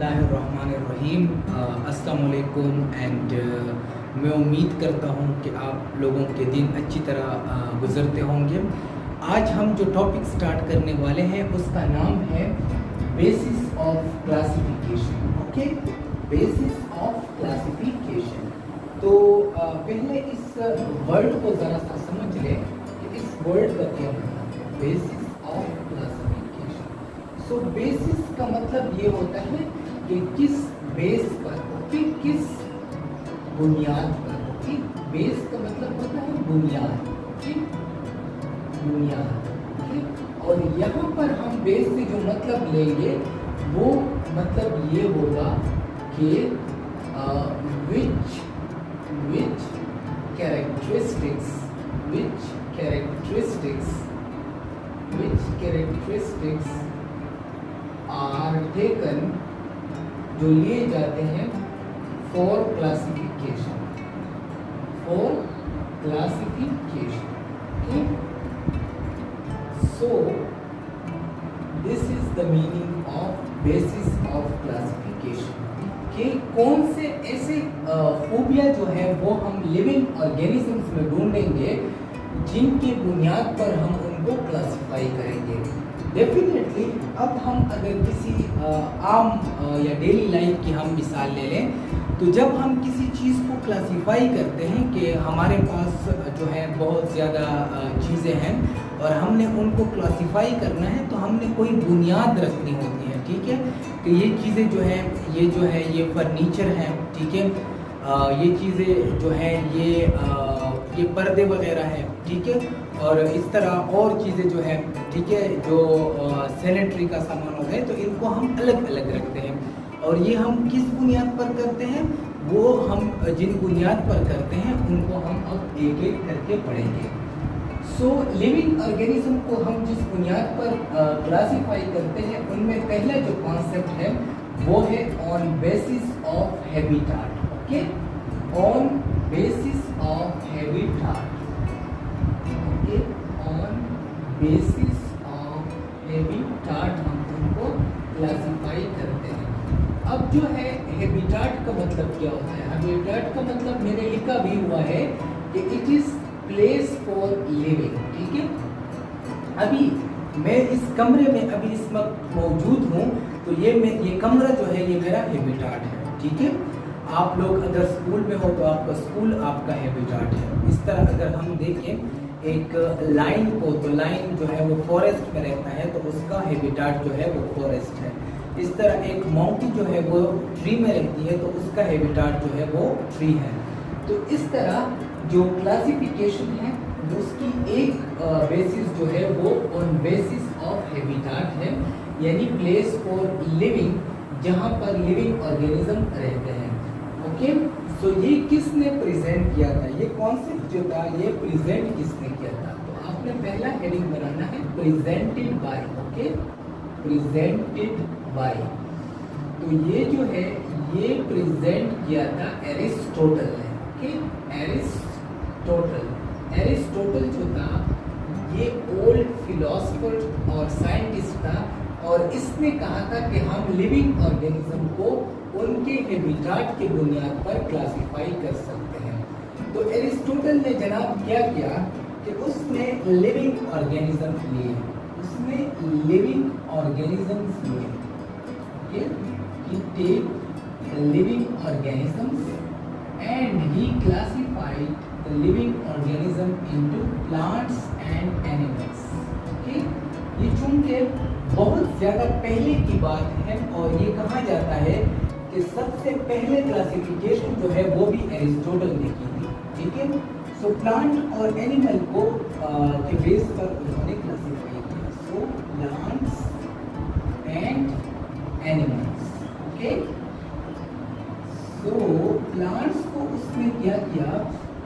बिस्मिल्लाहिर्रहमानिर्रहीम। अस्सलाम वालेकुम एंड मैं उम्मीद करता हूँ कि आप लोगों के दिन अच्छी तरह गुज़रते होंगे। आज हम जो टॉपिक स्टार्ट करने वाले हैं उसका नाम है basis of classification. Okay, basis of classification. तो पहले इस वर्ड को ज़रा सा समझ लें कि इस वर्ड का क्या मतलब है, basis of classification. So basis का मतलब ये होता है कि किस बेस पर, ओके, किस बुनियाद पर। ओके, बेस का मतलब होता है बुनियाद, ओके, बुनियाद। ओके, और यहाँ पर हम बेस से जो मतलब लेंगे वो मतलब ये होगा कि which characteristics are taken, जो लिए जाते हैं for classification. Okay? So this is the meaning of basis of classification. कि कौन से ऐसे खूबियाँ जो है वो हम लिविंग ऑर्गेनिजम्स में ढूंढेंगे जिनकी बुनियाद पर हम उनको क्लासिफाई करेंगे। डेफिनेटली अब हम अगर किसी आम या डेली लाइफ की हम मिसाल ले लें, तो जब हम किसी चीज़ को क्लासिफाई करते हैं कि हमारे पास जो है बहुत ज़्यादा चीज़ें हैं और हमने उनको क्लासिफाई करना है, तो हमने कोई बुनियाद रखनी होती है। ठीक है, कि ये चीज़ें जो है ये फर्नीचर है, ठीक है, ये चीज़ें जो है ये पर्दे वगैरह है, ठीक है, और इस तरह और चीज़ें जो है, ठीक है, जो सैनिटरी का सामान होता है, तो इनको हम अलग अलग रखते हैं। और ये हम किस बुनियाद पर करते हैं, वो हम जिन बुनियाद पर करते हैं उनको हम अब एक एक करके पढ़ेंगे। सो लिविंग ऑर्गेनिज्म को हम जिस बुनियाद पर क्लासिफाई करते हैं उनमें पहला जो कॉन्सेप्ट है वो है on basis of habitat. Okay, on basis of habitat. Okay, on basis of habitat हम उनको क्लासिफाई करते हैं। अब जो है हैबिटाट का मतलब क्या होता है? हैबिटाट का मतलब मैंने लिखा भी हुआ है कि it is place for living. ठीक है, अभी मैं इस कमरे में अभी इस वक्त मौजूद हूँ, तो ये कमरा जो है ये मेरा हैबिटाट है। ठीक है, आप लोग अगर स्कूल में हो तो आपका स्कूल आपका हैबिटाट है। इस तरह अगर हम देखें एक लाइन को, तो लाइन जो है वो फॉरेस्ट में रहता है, तो उसका हैबिटाट जो है वो फॉरेस्ट है। इस तरह एक माउंटी जो है वो ट्री में रहती है, तो उसका हैबिटाट जो है वो ट्री है। तो इस तरह जो क्लासिफिकेशन है उसकी एक बेसिस जो है वो ऑन बेसिस ऑफ हैबिटाट है, यानी प्लेस फॉर लिविंग, जहाँ पर लिविंग ऑर्गेनिज्म रहते हैं। ओके, सो ये किसने प्रेजेंट किया था? ये कॉन्सेप्ट जो था ये प्रेजेंट किसने किया था? तो आपने पहला हेडिंग बनाना है presented by. Okay, presented by. तो ये जो है ये प्रेजेंट किया था एरिस्टोटल ने। ओके, एरिस्टोटल जो था ये ओल्ड फिलोसफर और साइंटिस्ट था, और इसने कहा था कि हम लिविंग ऑर्गेनिज्म को उनके हैबिटाट के बुनियाद पर क्लासिफाई कर सकते हैं। तो एरिस्टोटल ने जनाब क्या किया कि उसने लिविंग ऑर्गेनिज्म लिए, Okay, he take living organisms and he classified the living organism into plants and animals. Okay, ये चूंकि बहुत ज़्यादा पहले की बात है और ये कहा जाता है कि सबसे पहले क्लासिफिकेशन जो है वो भी एरिस्टोटल ने की थी। ठीक है, सो प्लांट और एनिमल को के बेस पर उन्होंने क्लासिफाई किया। So plants and animals. Okay, so plants को उसने क्या किया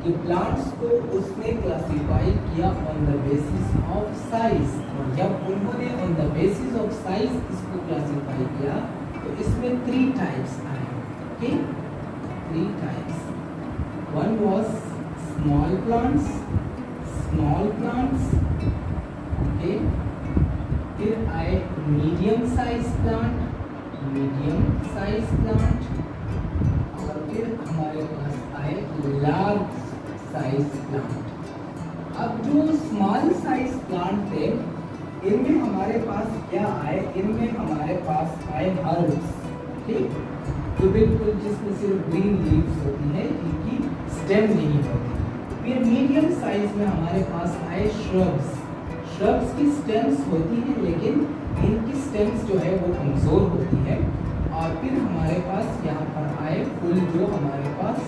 कि प्लांट्स को उसने क्लासिफाई किया on the basis of size. और जब उन्होंने on the basis of size इसको क्लासिफाई किया तो इसमें 3 टाइप्स आए। Okay, 3 types. One was small plants, okay, फिर आए medium size plant medium size plant, और फिर हमारे पास आए लार्ज साइज प्लांट। अब जो स्मॉल साइज प्लांट थे इनमें हमारे पास क्या आए, इनमें हमारे पास आए हर्ब्स, ठीक, तो बिल्कुल जिसमें सिर्फ ग्रीन लीव्स होती है, इनकी स्टेम नहीं होती। फिर मीडियम साइज में हमारे पास आए श्रब्स। श्रब्स की स्टेम्स होती हैं लेकिन इनकी स्टेम्स जो है वो कमज़ोर होती है। और फिर हमारे पास यहाँ पर आए फुल, जो हमारे पास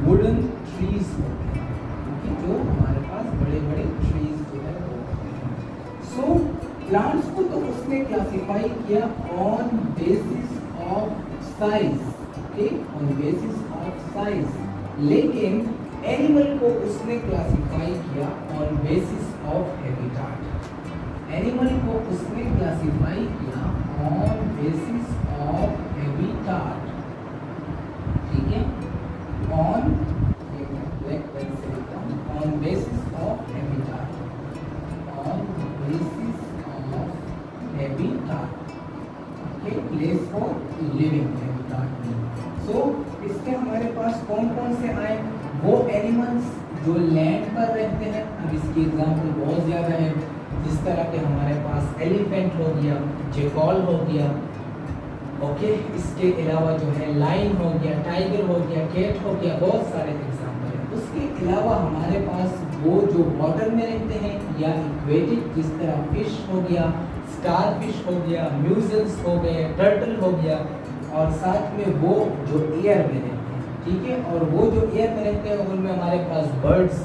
वुडन ट्रीज होते हैं, क्योंकि जो हमारे पास बड़े बड़े ट्रीज जो है वो होते हैं। सो प्लांट्स को तो उसने क्लासिफाई किया on basis of size, okay, on basis of size, लेकिन एनिमल को उसने क्लासिफाई किया on basis of habitat. Animal को उसने क्लासिफाई किया ऑन बेसिस ऑफ हैबिटाट, ठीक है, on basis of habitat, on basis of habitat, okay, place for living habitat में। सो इसके हमारे पास कौन कौन से आए, वो एनिमल्स जो लैंड पर रहते हैं। अब इसकी एग्जाम्पल बहुत ज़्यादा है, जिस तरह के हमारे पास एलिफेंट हो गया, जेकॉल हो गया, ओके, इसके अलावा जो है लाइन हो गया, टाइगर हो गया, कैट हो गया, बहुत सारे एग्जाम्पल हैं। उसके अलावा हमारे पास वो जो वाटर में रहते हैं या इक्वेटिक, जिस तरह फिश हो गया, स्टार फिश हो गया, म्यूजल्स हो गए, टर्टल हो गया, और साथ में वो जो एयर में रहते हैं, ठीक है, और वो जो एयर में रहते हैं उनमें हमारे पास बर्ड्स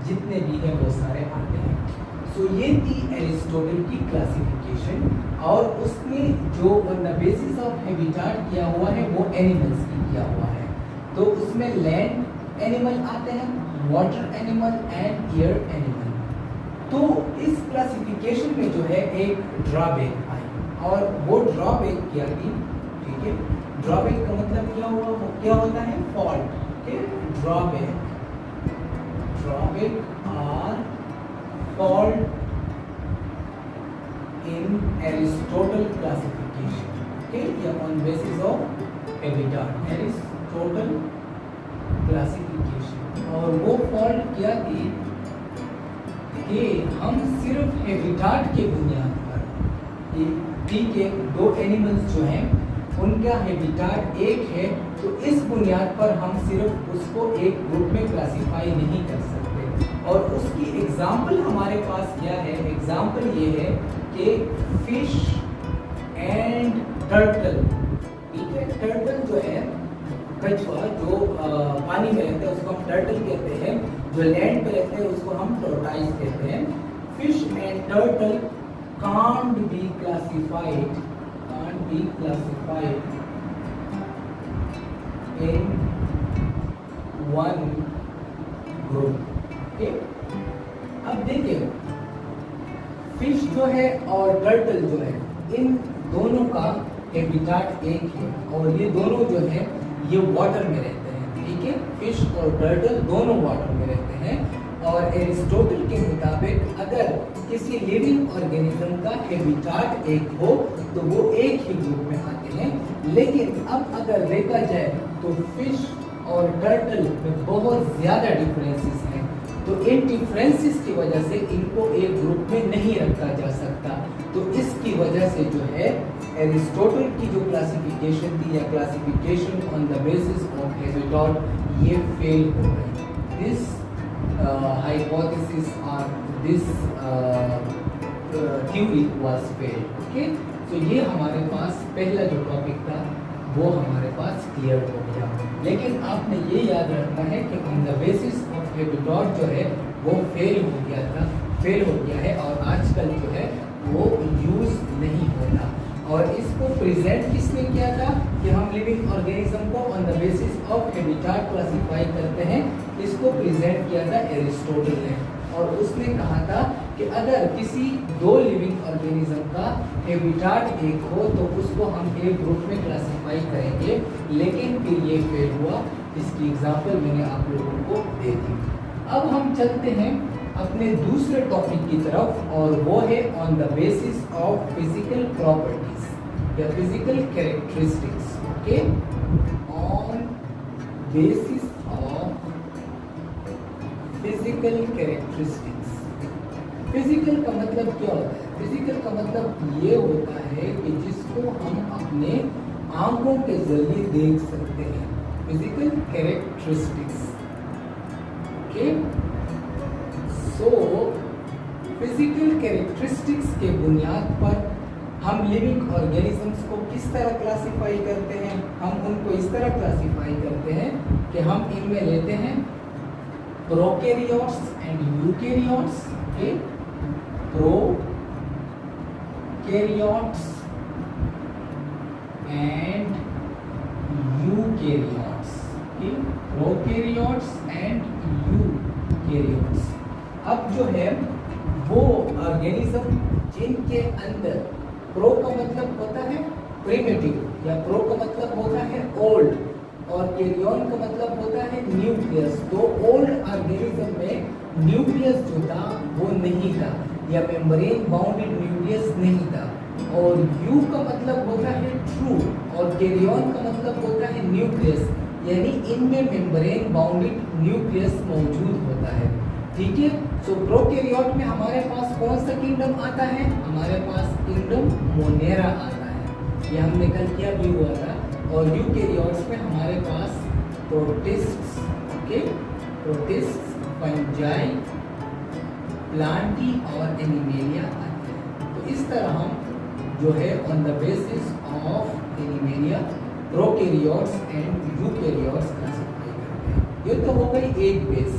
जितने भी हैं वो सारे आते हैं। सो ये थी एरिस्टोटल की क्लासिफिकेशन, और उसने जो on the basis of habitat किया हुआ है वो एनिमल्स की किया हुआ है। तो उसमें लैंड एनिमल आते हैं, water animal and air animal. तो इस क्लासिफिकेशन में जो है एक ड्रॉबैक आई, और वो ड्रॉबैक क्या थी, ठीक है, ड्रॉबैक का मतलब क्या होता है, फॉल्ट, ठीक है, drawback are fault in Aristotle classification, okay, या on basis of habitat, Aristotle classification. और वो फॉल्ट क्या थी कि हम सिर्फ हैबिटाट के बुनियाद पर, ठीक है, दो एनिमल्स जो हैं उनका हैबिटाट एक है, तो इस बुनियाद पर हम सिर्फ उसको एक ग्रुप में क्लासिफाई नहीं कर सकते। और उसकी एग्जाम्पल हमारे पास क्या है, एग्जाम्पल ये है कि फिश एंड टर्टल, ठीक है, टर्टल जो है कछुआ, जो पानी में रहता है उसको हम टर्टल कहते हैं, जो लैंड पे रहते हैं उसको हम टोर्टाइज कहते हैं। Fish and turtle can't be classified in one group, okay? अब देखिए फिश जो है और टर्टल जो है, इन दोनों का हैबिटाट एक है, और ये दोनों जो है ये वाटर में रहते हैं, ठीक है, फिश और टर्टल दोनों वाटर में रहते हैं। और एरिस्टोटल के मुताबिक अगर किसी लिविंग ऑर्गेनिज्म का हैबिटाट एक हो तो वो एक ही ग्रुप में आते हैं। लेकिन अब अगर देखा जाए तो फिश और टर्टल में बहुत ज़्यादा डिफरेंसेस हैं, तो इन डिफरेंसेस की वजह से इनको एक ग्रुप में नहीं रखा जा सकता। तो इसकी वजह से जो है एरिस्टोटल की जो क्लासिफिकेशन थी, या classification on the basis of habitat, ये फेल हो गई। This hypothesis or this theory was failed, okay? So ये हमारे पास पहला जो टॉपिक था वो हमारे पास क्लियर हो गया। लेकिन आपने ये याद रखना है कि on the basis of habitat जो है वो फेल हो गया है, और आजकल जो है वो यूज नहीं होता। और इसको प्रेजेंट किसने किया था कि हम लिविंग ऑर्गेनिज्म को on the basis of habitat classify करते हैं, इसको प्रेजेंट किया था एरिस्टोटल ने। और उसने कहा था कि अगर किसी दो लिविंग ऑर्गेनिज्म का हैबिटाट एक हो तो उसको हम एक ग्रुप में क्लासिफाई करेंगे, लेकिन फिर ये फेल हुआ। इसकी एग्जांपल मैंने आप लोगों को दे दी। अब हम चलते हैं अपने दूसरे टॉपिक की तरफ, और वो है on the basis of physical properties. या physical characteristics, okay, on basis of physical characteristics. Physical का मतलब क्या होता है? फिजिकल का मतलब ये होता है कि जिसको हम अपने आंखों के जरिए देख सकते हैं, physical characteristics, okay. So physical characteristics के बुनियाद पर हम लिविंग ऑर्गेनिजम्स को किस तरह क्लासिफाई करते हैं? हम उनको इस तरह क्लासिफाई करते हैं कि हम इनमें लेते हैं prokaryotes and eukaryotes, okay, prokaryotes and eukaryotes, okay, prokaryotes and eukaryotes. अब जो है वो ऑर्गेनिज्म जिनके अंदर प्रो का मतलब होता है प्रिमिटिव या प्रो का मतलब होता है ओल्ड और कैरियन का मतलब होता है न्यूक्लियस। तो ओल्ड ऑर्गेनिज्म में न्यूक्लियस जो था वो नहीं था या मेम्ब्रेन बाउंडेड न्यूक्लियस नहीं था, और यू का मतलब होता है ट्रू और कैरियन का मतलब होता है न्यूक्लियस, यानी इनमें मेम्ब्रेन बाउंडेड न्यूक्लियस मौजूद होता है, ठीक है। तो प्रोकैरियोट में हमारे पास कौन सा किंगडम आता है? हमारे पास किंगडम मोनेरा आता है, ये हमने कल किया भी हुआ था। और यूकैरियोट्स में हमारे पास protists, okay, protists, fungi, plantae और एनिमेलिया आते हैं। तो इस तरह हम जो है on the basis of animalia prokaryotes and eukaryotes classify करते हैं। ये तो हो गई एक बेस।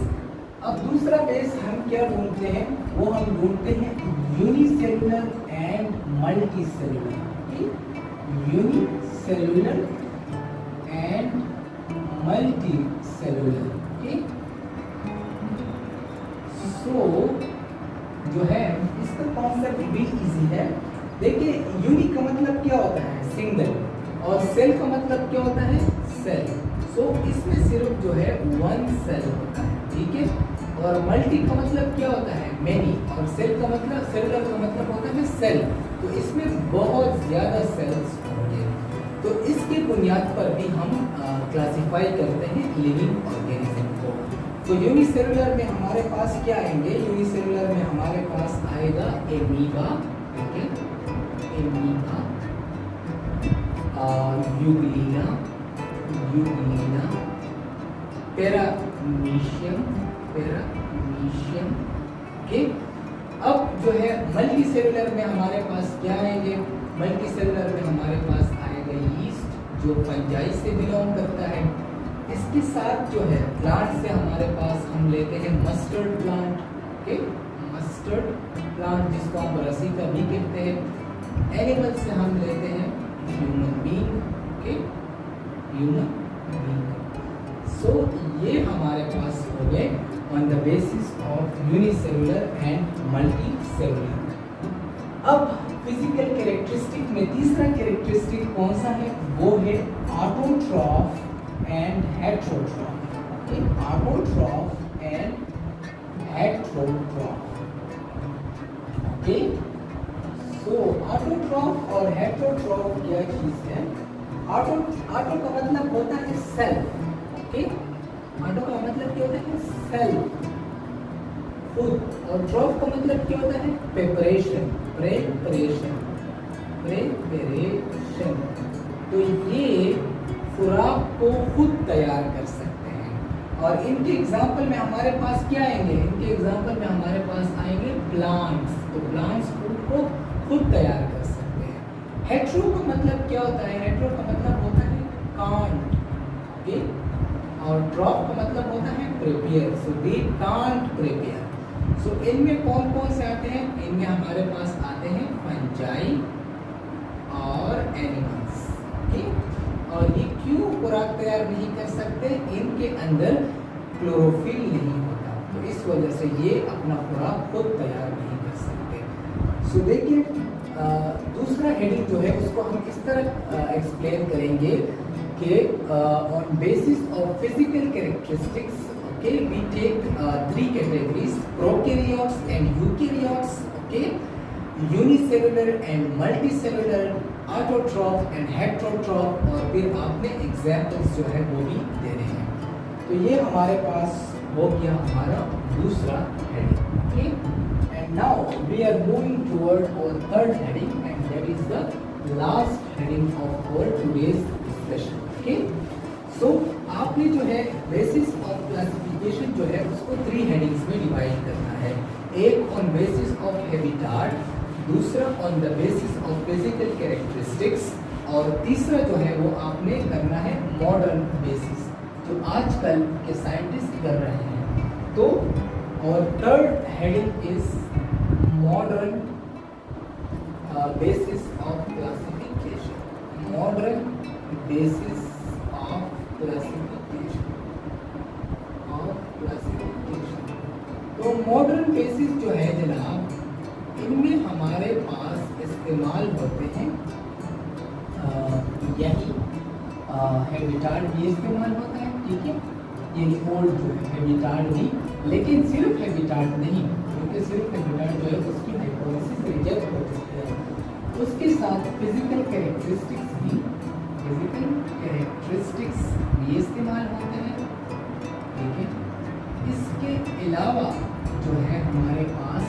अब दूसरा बेस हम क्या ढूंढते हैं? वो हम ढूंढते हैं unicellular and multicellular, unicellular and multicellular, okay. So जो है इसका कॉन्सेप्ट भी इजी है। देखिए यूनिक का मतलब क्या होता है? सिंगल, और सेल का मतलब क्या होता है? सेल। सो इसमें सिर्फ जो है वन सेल होता है, ठीक है। और मल्टी का मतलब क्या होता है? मेनी, और सेल का मतलब सेलुलर का मतलब होता है सेल, तो इसमें बहुत ज़्यादा सेल्स होंगे। तो इसके बुनियाद पर भी हम क्लासिफाई करते हैं लिविंग ऑर्गेनिज्म को। तो यूनिसेलुलर में हमारे पास क्या आएंगे? यूनिसेलुलर में हमारे पास आएगा amoeba, okay, amoeba, Euglena, Euglena, paramecium, paramecium, okay. अब जो है मल्टी सेलुलर में हमारे पास क्या आएंगे? मल्टी सेलुलर में हमारे पास आएगा यीस्ट जो फंजाई से बिलोंग करता है। इसके साथ जो है प्लांट से हमारे पास हम लेते हैं mustard plant, okay, mustard plant जिसको हम रसीका भी कहते हैं। एनिमल से हम लेते हैं human being, okay, human being. So ये हमारे पास हो गए on the basis of unicellular and multicellular. अब फिजिकल कैरेक्टरिस्टिक में तीसरा कैरेक्टरिस्टिक कौन सा है? वो है autotroph and heterotroph, okay, autotroph and heterotroph, okay. So autotroph और हेटेरोट्रॉफ क्या चीज है? ऑटो का मतलब होता है सेल्फ, ओके, ऑटो का मतलब क्या होता है? सेल्फ, खुद, और ट्रॉफ का मतलब क्या होता है? Preparation, preparation, preparation. तो ये खुराक को खुद तैयार कर सकते हैं। और इनके एग्जाम्पल में हमारे पास क्या आएंगे? इनके एग्जाम्पल में हमारे पास आएंगे प्लांट्स। तो प्लांट्स फूड को खुद तैयार कर सकते हैं। हेटेरो का मतलब क्या होता है? हेटेरो का मतलब होता है कांट, ओके, और ड्रॉप का मतलब होता है prepare. So they can't prepare. So इनमें कौन कौन से आते हैं? इनमें हमारे पास आते हैं फंजाई और एनिमल्स, ओके। और ये क्यों खुराक तैयार नहीं कर सकते? इनके अंदर क्लोरोफिल नहीं होता, तो इस वजह से ये अपना खुराक खुद तैयार नहीं कर सकते। सो देखिए दूसरा हेडिंग जो है उसको हम इस तरह एक्सप्लेन करेंगे कि on basis of physical characteristics, okay, we take three categories: prokaryotes and eukaryotes, okay, unicellular and multicellular, autotroph and heterotroph, और फिर आपने एग्जाम्पल्स जो है वो भी देने हैं। तो ये हमारे पास हो गया हमारा दूसरा heading. Okay, and now we are moving toward our third heading, and that is the last heading of our today's session. Okay, so आपने जो है बेसिस ऑफ क्लासिफिकेशन जो है उसको 3 हेडिंग्स में डिवाइड करना है। एक ऑन बेसिस ऑफ हैबिटाट, दूसरा on the basis of physical characteristics, और तीसरा जो है वो आपने करना है मॉडर्न बेसिस, जो आजकल के साइंटिस्ट कर रहे हैं। तो और third heading is modern basis of classification, modern basis of classification, तो मॉडर्न बेसिस जो है जनाब, इनमें हमारे पास इस्तेमाल होते हैं यही हैबिटाट भी इस्तेमाल होता है, ठीक है, यानी ओल्ड जो है हैबिटाट भी, लेकिन सिर्फ हैबिटाट नहीं, क्योंकि सिर्फ हैबिटाट जो है उसकी हाइपोथेसिस रिजेक्ट हो चुकी है। उसके साथ फिजिकल कैरेक्टरिस्टिक्स भी, फिजिकल कैरेक्टरिस्टिक्स भी इस्तेमाल होते हैं, ठीक है। इसके अलावा जो है हमारे पास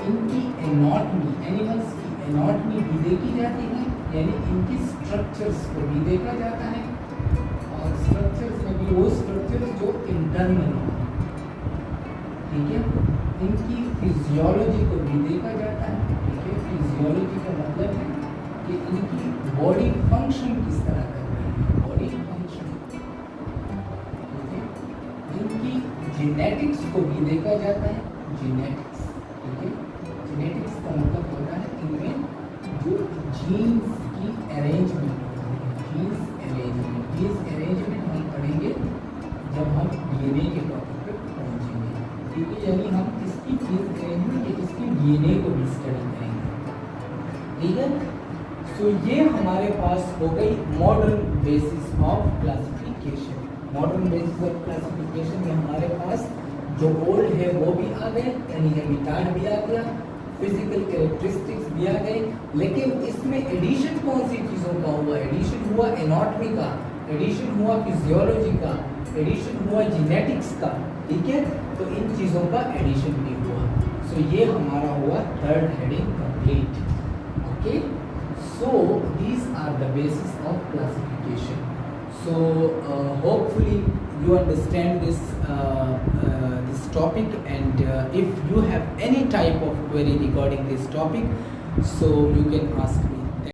इनकी एनाटॉमी, एनिमल्स की एनाटॉमी भी देखी जाती है, यानी इनकी स्ट्रक्चर्स को भी देखा जाता है, और स्ट्रक्चर्स में भी वो स्ट्रक्चर्स जो इंटरनल हो, ठीक है। इनकी फिजियोलॉजी को भी देखा जाता है, ठीक है। फिजियोलॉजी का मतलब है कि इनकी बॉडी फंक्शन किस तरह कर रही है, बॉडी फंक्शन, ठीक है। इनकी जेनेटिक्स को भी देखा जाता है, जेनेटिक्स, ठीक है। जेनेटिक्स का मतलब होता है इनमें जो जीन्स की अरेंजमेंट होती है, जीन्स अरेंजमेंट, जीन्स अरेंजमेंट हम पढ़ेंगे जब हम डीएनए के टॉपिक पर पहुंचेंगे, ठीक है। यानी हम इसकी जीन्स अरेंजमेंट या इसकी डीएनए को भी स्टडी करेंगे, ठीक है। सो ये हमारे पास हो गई modern basis of classification. Modern basis of classification में हमारे पास जो ओल्ड है वो भी आ गए, यानी हैबिटाट भी आ गया, फिजिकल कैरेक्टरिस्टिक्स भी आ गए, लेकिन इसमें एडिशन कौन सी चीज़ों का हुआ? एडिशन हुआ एनाटॉमी का, एडिशन हुआ फिजियोलॉजी का, एडिशन हुआ जेनेटिक्स का, ठीक है। तो इन चीज़ों का एडिशन भी हुआ। सो ये हमारा हुआ third heading complete. Okay, so these are the basis of classification. So hopefully you understand this topic, and if you have any type of query regarding this topic, so you can ask me.